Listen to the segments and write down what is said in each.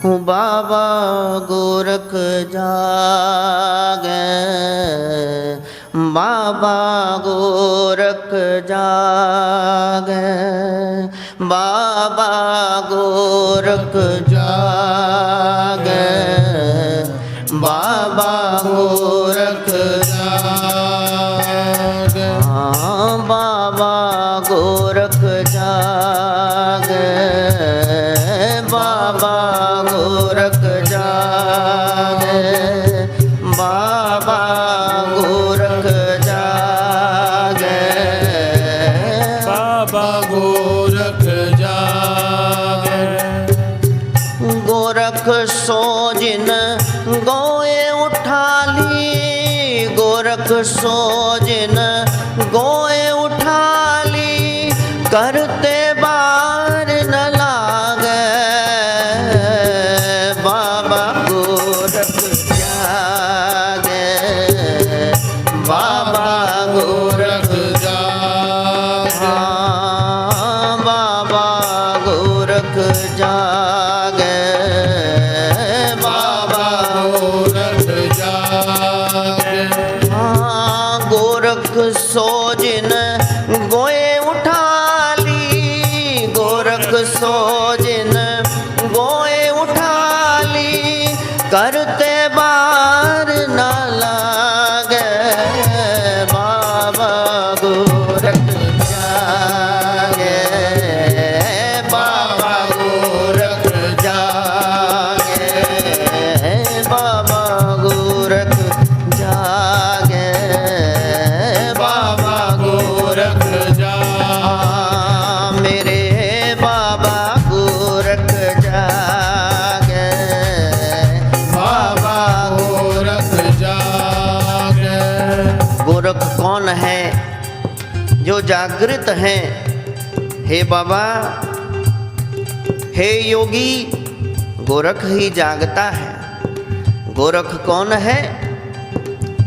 बाबा गोरख जागे, बाबा गोरख जागे, बाबा गोरख जागे, बाबा गोरख जागे, हाँ बाबा गोरख जागे, बाबा गोरख जागे, बाबा गोरख जागे, बाबा गोरख जागे। गोरख सो जिन गोए उठा ली, गोरख सो जिन गोए उठा ली, करते बार न लागे, बाबा गोरख जागे, बाबा गोरख जागे, हाँ बाबा गोरख जागे, बाबा गोरख जागे। हाँ गोरख सो जिन गोए उठा ली, गोरख सो जिन गोए उठा ली, करते बार न लागे, बाबा गोरख जागे, बाबा गोरख जागे, बाबा गोरख जागे, बाबा गोरख जागे। मेरे बाबा गोरख जागे, बाबा गोरख जागे। गोरख कौन है? जो जागृत हैं। हे बाबा, हे योगी, गोरख ही जागता है। गोरख कौन है?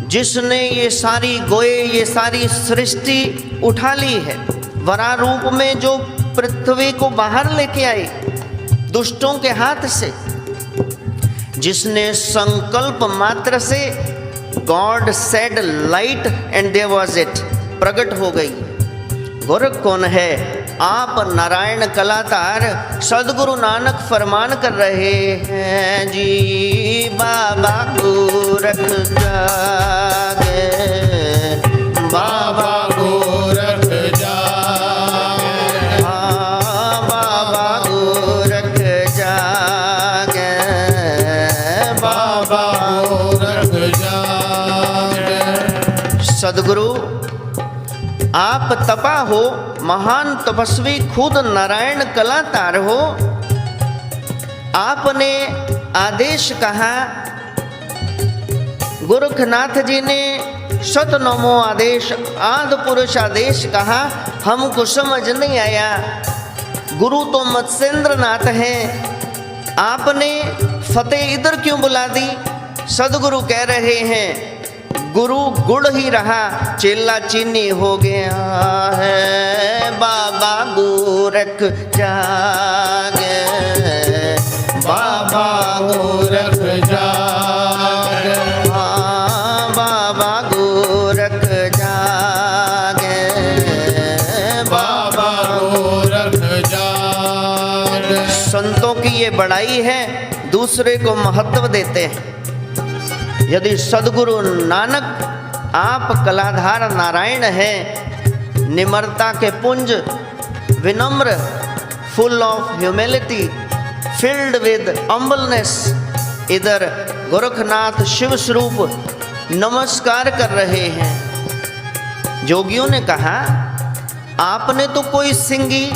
जिसने ये सारी गोए, ये सारी सृष्टि उठा ली है, वरा रूप में जो पृथ्वी को बाहर लेके आए दुष्टों के हाथ से, जिसने संकल्प मात्र से God said light and there was it, प्रकट हो गई। गोरख कौन है? आप नारायण कलाकार सदगुरु नानक फरमान कर रहे हैं जी, बाबा गोरख जागे, बाबा गोरख जागे, हाँ बाबा गोरख जागे, बाबा गोरख जागे। सदगुरु आप तपा हो, महान तपस्वी, खुद नारायण कलाकार हो। आपने आदेश कहा, गोरखनाथ जी ने शतनोमो आदेश, आदि पुरुष आदेश कहा, हमको समझ नहीं आया। गुरु तो मत्स्येंद्र नाथ हैं, आपने फतेह इधर क्यों बुला दी? सदगुरु कह रहे हैं, गुरु गुड़ ही रहा, चेला चीनी हो गया है, बाबा गोरख जागे, बाबा गोरख जागे, हाँ बाबा गोरख जागे, बाबा गोरख जागे। संतों की ये बड़ाई है, दूसरे को महत्व देते हैं। यदि सदगुरु नानक आप कलाधार नारायण हैं, निम्रता के पुंज, विनम्र, full of humility, filled with humbleness, इधर गोरखनाथ शिव स्वरूप नमस्कार कर रहे हैं। जोगियों ने कहा, आपने तो कोई सिंगी,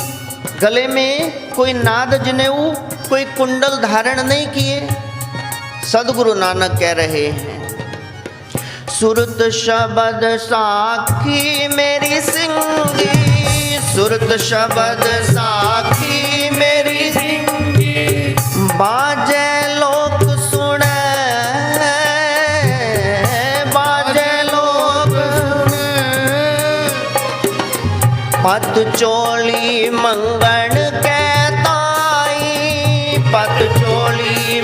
गले में कोई नाद जनेऊ, कोई कुंडल धारण नहीं किए। सदगुरु नानक कह रहे हैं, सुरत शब्द साखी मेरी सिंगी, सुरत शब्द साखी मेरी सिंगी, बाजे लोक सुने, बाजे लोक सुने, पत चोली मंगण के ताई, पत चोली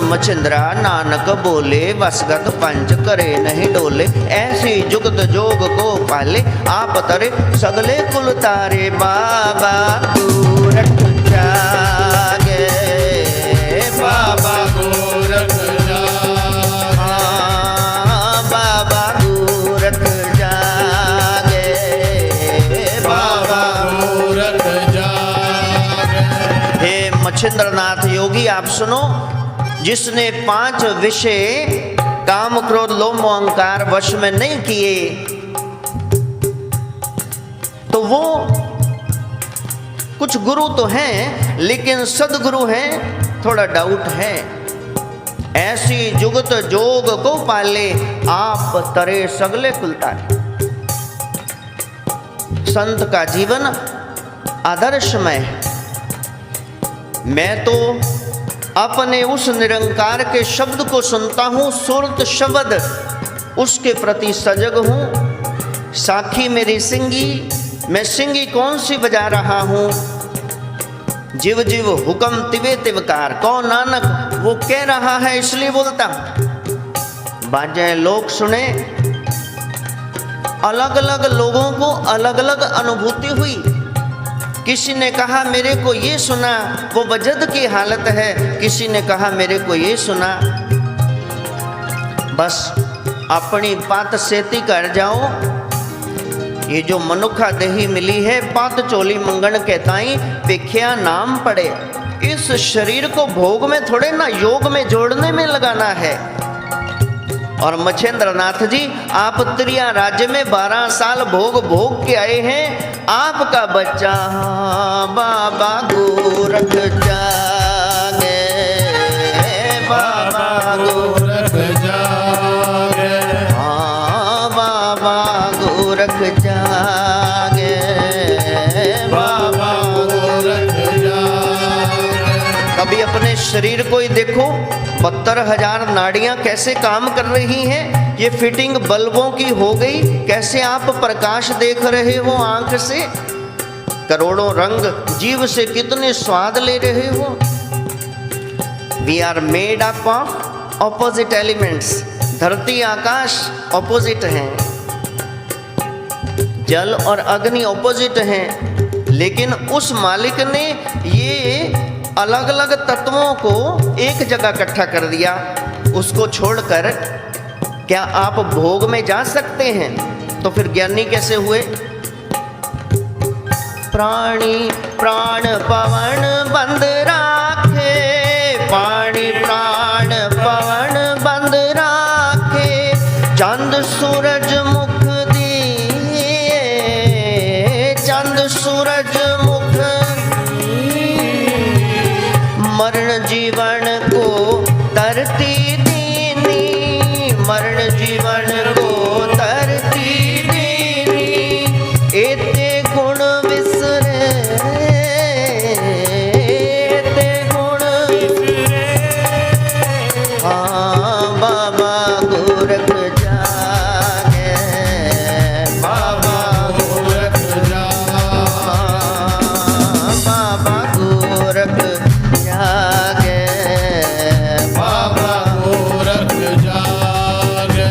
मछिंद्रा नानक बोले, वसगत पंच करे नहीं डोले। ऐसी जुगत जोग को पाले, आप तरे सगले कुल तारे। बाबा गोरख जागे, बाबा गोरख जागे, बाबा गोरख जागे, बाबा गोरख जागे। हे मच्छिंद्रनाथ योगी आप सुनो, जिसने 5 विषय काम क्रोध लोभ मोह अहंकार वश में नहीं किए, तो वो कुछ गुरु तो हैं, लेकिन सदगुरु हैं थोड़ा डाउट है। ऐसी जुगत जोग को पाले, आप तरे सगले कुलतारे। संत का जीवन आदर्शमय है। मैं तो अपने उस निरंकार के शब्द को सुनता हूँ, सुरत शब्द, उसके प्रति सजग हूँ। साखी मेरी सिंगी, मैं सिंगी कौन सी बजा रहा हूँ। जीव जीव हुक्म तिवे तिवकार, कौन नानक वो कह रहा है इसलिए बोलता हूँ। बाजें लोग सुने, अलग अलग लोगों को अलग अलग अनुभूति हुई। किसी ने कहा मेरे को ये सुना वो वजद की हालत है, किसी ने कहा मेरे को ये सुना। बस अपनी बात सेती कर जाओ। ये जो मनुखा देही मिली है, पात चोली मंगन कहताई पेख्या नाम पड़े। इस शरीर को भोग में थोड़े ना, योग में जोड़ने में लगाना है। और मच्छिंद्रनाथ जी, आप त्रिया राज्य में 12 साल भोग के आए हैं। आपका बच्चा बाबा गोरख जागे, बाबा गोरख जागे, बाबा गोरख जागे, बाबा गोरख जागे। कभी अपने शरीर को ही देखो, 72,000 नाड़ियां कैसे काम कर रही हैं। ये फिटिंग बल्बों की हो गई, कैसे आप प्रकाश देख रहे हो आंख से। करोड़ों रंग जीव से कितने स्वाद ले रहे हो। We are made up of opposite elements. धरती आकाश ऑपोजिट हैं, जल और अग्नि ऑपोजिट हैं, लेकिन उस मालिक ने ये अलग अलग तत्वों को एक जगह इकट्ठा कर दिया। उसको छोड़कर क्या आप भोग में जा सकते हैं? तो फिर ज्ञानी कैसे हुए? प्राणी प्राण पवन बंद राखे, पानी प्राण पवन बंद राखे। चंद सूरज मुख दिए, चंद सूरज मुख, मरण जीवन को तरती दीनी, मरण जीवन को तरती दीनी। एते गुण विसरे, एते गुण विसरे। हाँ बाबा गोरख जागे, बाबा गोरख जागे, बाबा गोरख जागे, बाबा गोरख जागे।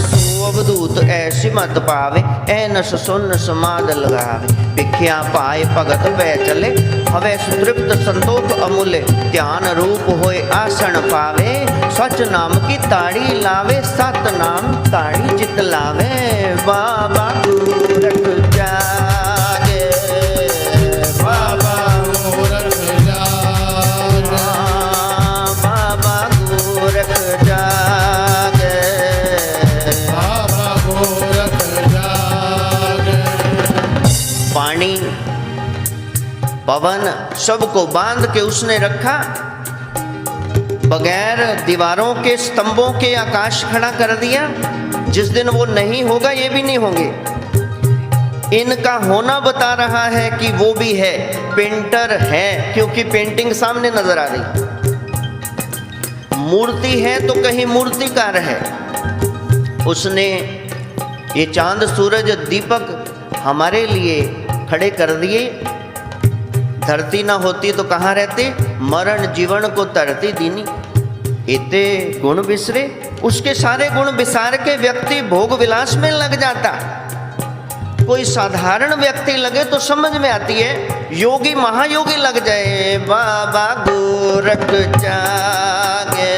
सो अवधूत ऐसी मत पावे, ऐनस सुन समाद लगावे। भिख्या पाए भगत वह चले, हवे सुतृप्त संतोष अमूल्य। ध्यान रूप होए आसन पावे, सच नाम की ताड़ी लावे। सत नाम ताड़ी जित लावे, बाबा गोरख जागे, बाबा गोरख जागे, बाबा गोरख जागे, बाबा गोरख जागे। पानी पवन सबको बांध के उसने रखा। बगैर दीवारों के स्तंभों के आकाश खड़ा कर दिया। जिस दिन वो नहीं होगा ये भी नहीं होंगे। इनका होना बता रहा है कि वो भी है, पेंटर है, क्योंकि पेंटिंग सामने नजर आ रही। मूर्ति है तो कहीं मूर्तिकार है। उसने ये चांद सूरज दीपक हमारे लिए खड़े कर दिए। धरती ना होती तो कहाँ रहते? मरण जीवन को तरती दीनी। इते गुण बिसरे, उसके सारे गुण बिसार के व्यक्ति भोग विलास में लग जाता। कोई साधारण व्यक्ति लगे तो समझ में आती है, योगी महायोगी लग जाए, बाबा गोरख जागे,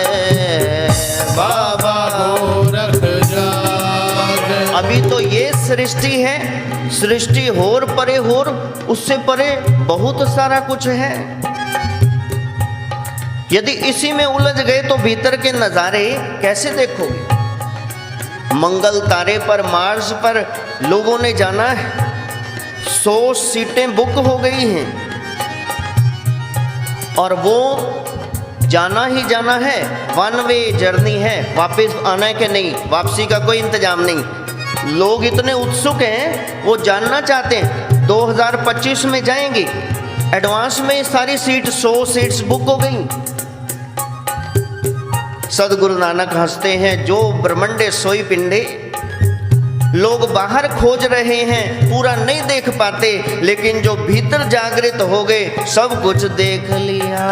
बाबा गोरख जागे। अभी तो ये सृष्टि है, सृष्टि होर परे होर, उससे परे बहुत सारा कुछ है। यदि इसी में उलझ गए तो भीतर के नजारे कैसे देखोगे? मंगल तारे पर, मार्स पर लोगों ने जाना है, 100 सीटें बुक हो गई हैं और वो जाना ही जाना है, 1 वे जर्नी है, वापस आना है कि नहीं, वापसी का कोई इंतजाम नहीं। लोग इतने उत्सुक हैं, वो जानना चाहते हैं 2025 में जाएंगे, एडवांस में सारी सीट 100 सीट्स बुक हो गई। सदगुरु नानक हंसते हैं, जो ब्रह्मंडे सोई पिंडे। लोग बाहर खोज रहे हैं, पूरा नहीं देख पाते, लेकिन जो भीतर जागृत हो गए सब कुछ देख लिया।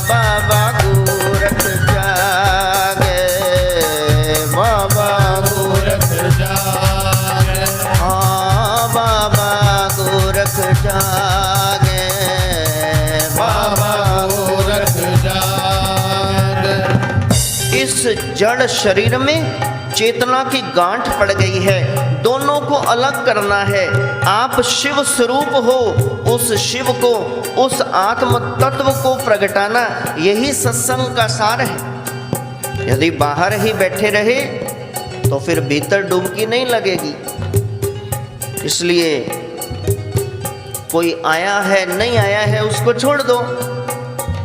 बाबा गोरख जागे, बाबा गोरख जागे, हाँ बाबा गोरख जागे, बाबा गोरख जागे। इस जड़ शरीर में चेतना की गांठ पड़ गई है, दोनों को अलग करना है। आप शिव स्वरूप हो, उस शिव को, उस आत्म तत्व को प्रगटाना, यही सत्संग का सार है। यदि बाहर ही बैठे रहे तो फिर भीतर डुबकी नहीं लगेगी। इसलिए कोई आया है नहीं आया है उसको छोड़ दो,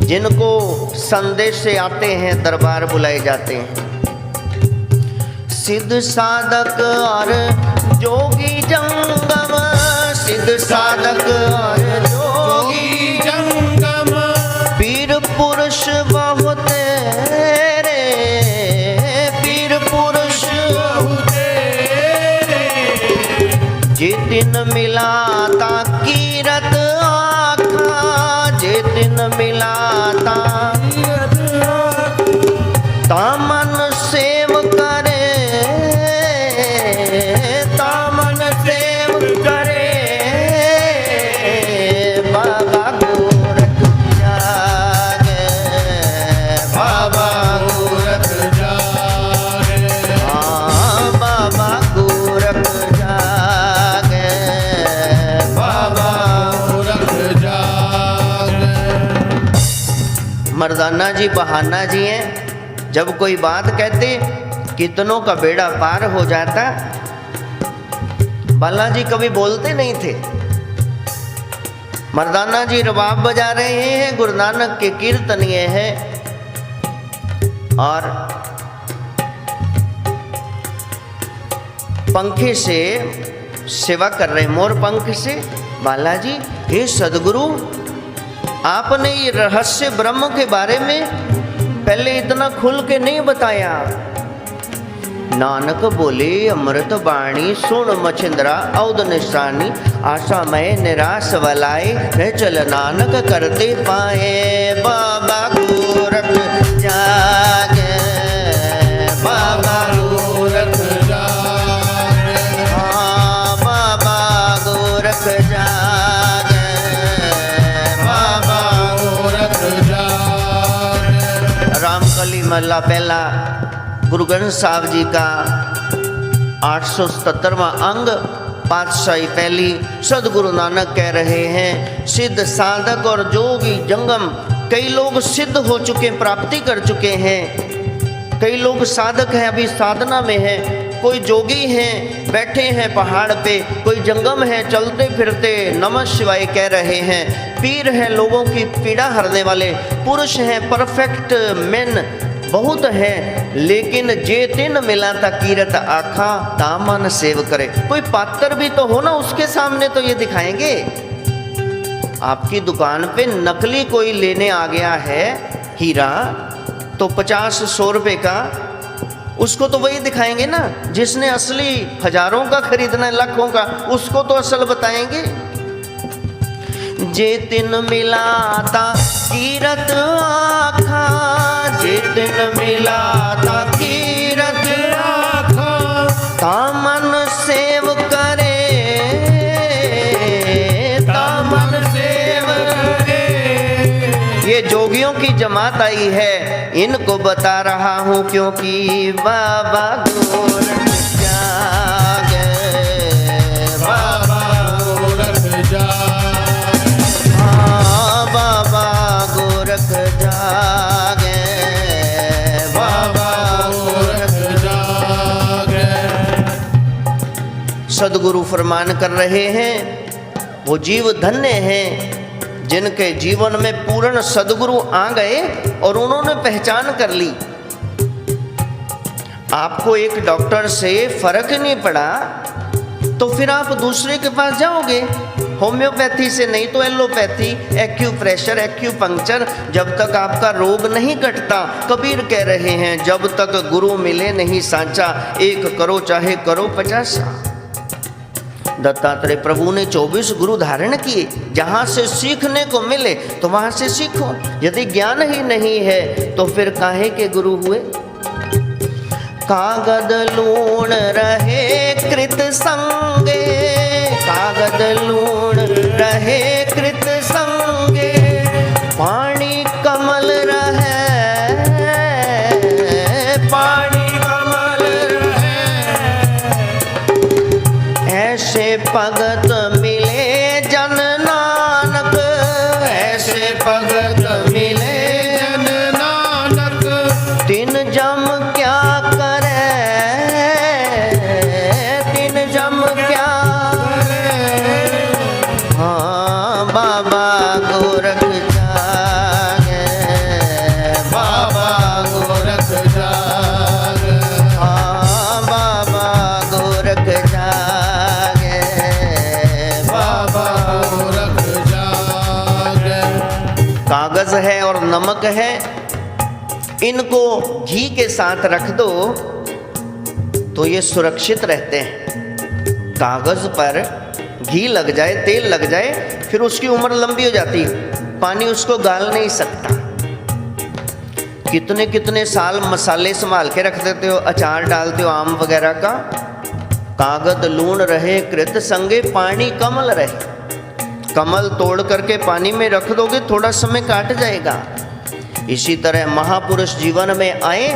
जिनको संदेश से आते हैं दरबार बुलाए जाते हैं। सिद्ध साधक और जोगी जंगम, सिद्ध साधक और जोगी जंगम, पीर पुरुष बहुत रे, पीर पुरुष बहुत रे। जितिन मिलाता कीरत आखा, जितिन मिलाता तामन सेव करे, तामन सेव करे। बाबा गोरख जागे, बाबा गोरख जागे, हाँ बाबा गोरख जागे, बाबा गोरख जागे। मर्दाना जी बहाना जी हैं, जब कोई बात कहते कितनों का बेड़ा पार हो जाता। बालाजी कभी बोलते नहीं थे। मर्दाना जी रबाब बजा रहे हैं, गुरु नानक के कीर्तन ये है, और पंखे से सेवा कर रहे हैं, मोर पंख से। बालाजी, हे सदगुरु, आपने ये रहस्य ब्रह्म के बारे में पहले इतना खुल के नहीं बताया। नानक बोले, अमृत बाणी सुन मछिंद्रा औद निशानी, आशा में निराश वलाए, न चल नानक करते पाए। बाबा गोरख जागे, बाबा गोरख जागे, हाँ बाबा गोरख जागे, बाबा गोरख जागे। रामकली महला पहला गुरु ग्रंथ साहब जी का 877वां अंग, पातशाही पहली। सदगुरु नानक कह रहे हैं, सिद्ध साधक और जोगी जंगम। कई लोग सिद्ध हो चुके, प्राप्ति कर चुके हैं, कई लोग साधक हैं, अभी साधना में हैं, कोई जोगी हैं, बैठे हैं पहाड़ पे, कोई जंगम है, चलते फिरते नमः शिवाय कह रहे हैं, पीर हैं, लोगों की पीड़ा हरने वाले, पुरुष हैं, परफेक्ट मेन बहुत हैं, लेकिन जे तिन मिला था कीरत आखा, दामन सेव करे। कोई पात्र भी तो हो ना, उसके सामने तो ये दिखाएंगे। आपकी दुकान पे नकली कोई लेने आ गया है हीरा, तो 50-100 रुपए का, उसको तो वही दिखाएंगे ना। जिसने असली हजारों का खरीदना है, लाखों का, उसको तो असल बताएंगे। जे तिन मिलाता कीरत आखा, तिन मिला ता कीरत आखा तामन सेव करे तामन सेव करे। ये जोगियों की जमात आई है, इनको बता रहा हूँ क्योंकि बाबा गोरख जागे, बाबा गोरख जागे, हाँ बाबा गोरख जागे, बाबा गोरख जागे। सदगुरु फरमान कर रहे हैं, वो जीव धन्य हैं जिनके जीवन में पूर्ण सदगुरु आ गए और उन्होंने पहचान कर ली। आपको एक डॉक्टर से फर्क नहीं पड़ा तो फिर आप दूसरे के पास जाओगे, होम्योपैथी से नहीं तो एलोपैथी, एक्यूप्रेशर, एक्यूपंक्चर। जब तक आपका रोग नहीं कटता, कबीर कह रहे हैं जब तक गुरु मिले नहीं सांचा, एक करो चाहे करो 50। दत्तात्रेय प्रभु ने 24 गुरु धारण किए, जहां से सीखने को मिले तो वहां से सीखो। यदि ज्ञान ही नहीं है तो फिर काहे के गुरु हुए। कागद लूण रहे कृत संगे, कागद लूण रहे कृत संगे, पानी कमल रहे, पानी कमल रहे। ऐसे भगत मिले जन नानक, ऐसे भगत मिले जन नानक, तीन जम क्या करे, तीन जम क्या करे। हाँ बाबा गोरख जागे, बाबा गोरख जागे, हाँ बाबा गोरख जागे, बाबा गोरख जागे। कागज है और नमक है, इनको घी के साथ रख दो तो ये सुरक्षित रहते हैं। कागज पर घी लग जाए, तेल लग जाए, फिर उसकी उम्र लंबी हो जाती है, पानी उसको गाल नहीं सकता। कितने कितने साल मसाले संभाल के रख देते हो, अचार डालते हो आम वगैरह का। कागज लूण रहे कृत संगे, पानी कमल रहे। कमल तोड़ करके पानी में रख दोगे, थोड़ा समय काट जाएगा। इसी तरह महापुरुष जीवन में आए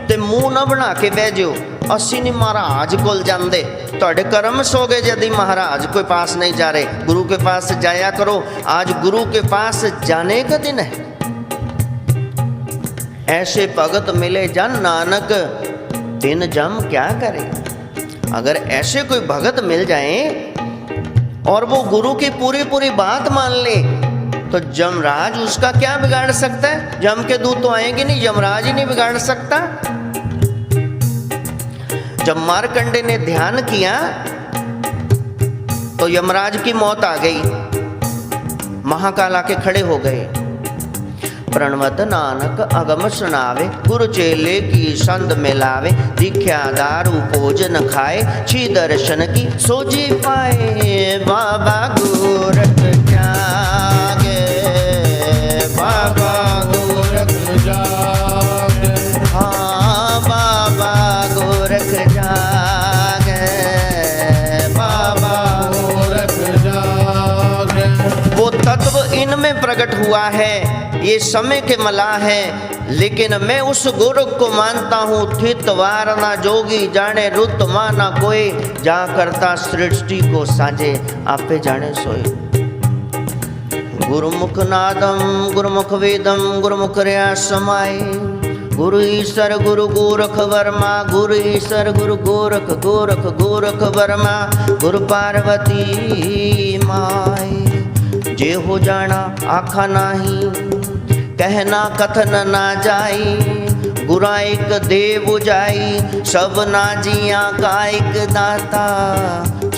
ते मुंह न बना के बह जाओ, असी नहीं महाराज कोल जाते, तुहाडे कर्म सो गए यदि महाराज के पास नहीं जा रहे। गुरु के पास जाया करो, आज गुरु के पास जाने का दिन है। ऐसे भगत मिले जन नानक, दिन जम क्या करे। अगर ऐसे कोई भगत मिल जाए और वो गुरु की पूरी पूरी बात मान ले तो यमराज उसका क्या बिगाड़ सकता है। यम के दूत तो आएंगे नहीं, यमराज ही नहीं बिगाड़ सकता। जब मार्कंडे ने ध्यान किया तो यमराज की मौत आ गई, महाकाल आके खड़े हो गए। प्रणवत नानक अगम सुनावे, गुरु चेले की संद मिलावे, दीख्या दारू भोजन खाए, छी दर्शन की सोजी पाए। बाबा गोरख जागे, बाबा गोरख जागे, हाँ बाबा गोरख जागे, बाबा गोरख जागे। वो तत्व इनमें प्रकट हुआ है, ये समय के मला है, लेकिन मैं उस गोरख को मानता हूँ। थित वारना जोगी जाने रुत माना कोई, जा करता सृष्टि को साजे आपे जाने सोए। गुरुमुख नादम गुरुमुख वेदम गुरुमुख रया समाए, गुरु ईश्वर गुरु गोरख वर्मा, गुरु ईश्वर गुरु गोरख गोरख गोरख वर्मा, गुरु पार्वती माई। जे हो जाना आखा नाही, कहना कथन ना जाई, गुराइक देव जाई, सब ना जिया काइक दाता,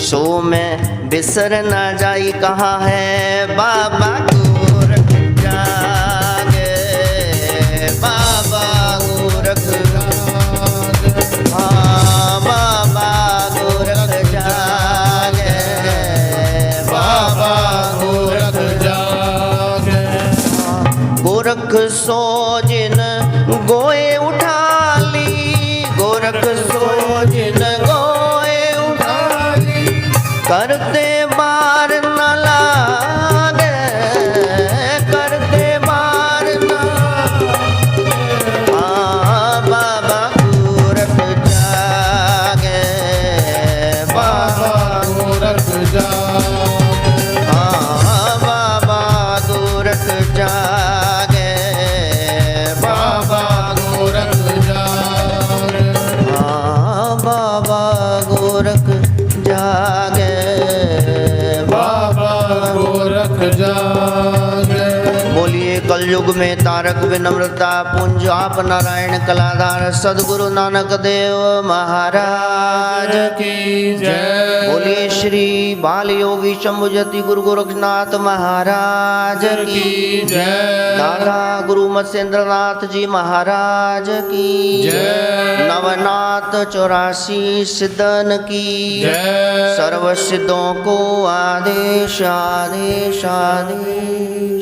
सो मैं बिसर ना जाई। कहाँ है बाबा गोरख जागे, बाबा गोरख जागे, हाँ बाबा गोरख जागे, बाबा गोरख जागे। गोरख सो जिन गोए जागे। बोलिए कलयुग में तारक विनम्रता पुंज आप नारायण कलाधार सद्गुरु नानक देव महाराज की जय। बोलिए श्री बाल योगी शंभुजति गुरु गोरखनाथ महाराज की जय। दादा गुरु मत्स्येंद्रनाथ जी महाराज की जय। नवनाथ 84 सिद्धन की जय। सर्व सिद्धों को आदेश आदेश आदेश।